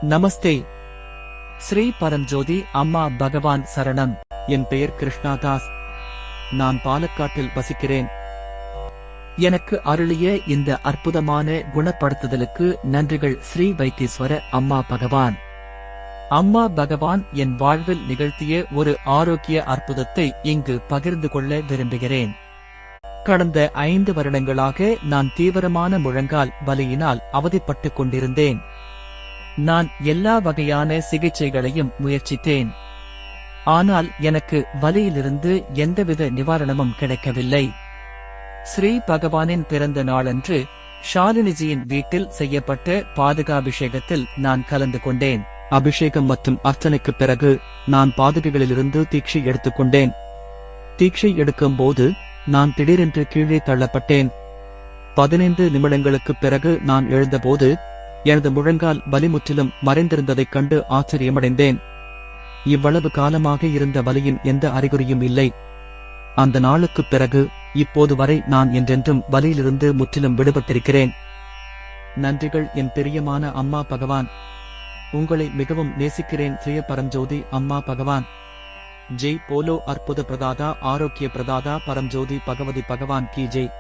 நமஸ்தே. ஸ்ரீ பரஞ்சோதி அம்மா பகவான் சரணம். என் பெயர் கிருஷ்ணாதாஸ். நான் பாலக்காட்டில் வசிக்கிறேன். எனக்கு அருளிய இந்த அற்புதமான குணப்படுத்துதலுக்கு நன்றிகள் ஸ்ரீ வைத்தீஸ்வர அம்மா பகவான். அம்மா பகவான் என் வாழ்வில் நிகழ்த்திய ஒரு ஆரோக்கிய அற்புதத்தை இங்கு பகிர்ந்து கொள்ள விரும்புகிறேன். கடந்த 5 வருடங்களாக நான் தீவிரமான முழங்கால் வலியினால் அவதிப்பட்டுக் கொண்டிருந்தேன். நான் எல்லா வகையான சிகிச்சைகளையும் முயற்சித்தேன். ஆனால் எனக்கு வலியிலிருந்து எந்தவித நிவாரணமும் கிடைக்கவில்லை. ஸ்ரீ பகவானின் பிறந்த நாளன்று ஷாலினிஜியின் வீட்டில் செய்யப்பட்ட பாதுகாபிஷேகத்தில் நான் கலந்து கொண்டேன். அபிஷேகம் மற்றும் அர்ச்சனைக்கு பிறகு நான் பாதுகைகளிலிருந்து தீட்சை எடுத்துக்கொண்டேன். தீட்சை எடுக்கும் போது நான் திடீரென்று கீழே தள்ளப்பட்டேன். 15 நிமிடங்களுக்குப் பிறகு நான் எழுந்தபோது எனது முழங்கால் வலி முற்றிலும் மறைந்திருந்ததைக் கண்டு ஆச்சரியமடைந்தேன். இவ்வளவு காலமாக இருந்த வலியின் எந்த அறிகுறியும் இல்லை. அந்த நாளுக்குப் பிறகு இப்போது வரை நான் என்றென்றும் வலியிலிருந்து முற்றிலும் விடுபட்டிருக்கிறேன். நன்றிகள் என் பிரியமான அம்மா பகவான். உங்களை மிகவும் நேசிக்கிறேன். ஸ்ரீ பரஞ்சோதி அம்மா பகவான். ஜெய் போலோ. அற்புத பிரதாதா, ஆரோக்கிய பிரதாதா, பரஞ்சோதி பகவதி பகவான் கி ஜெய்.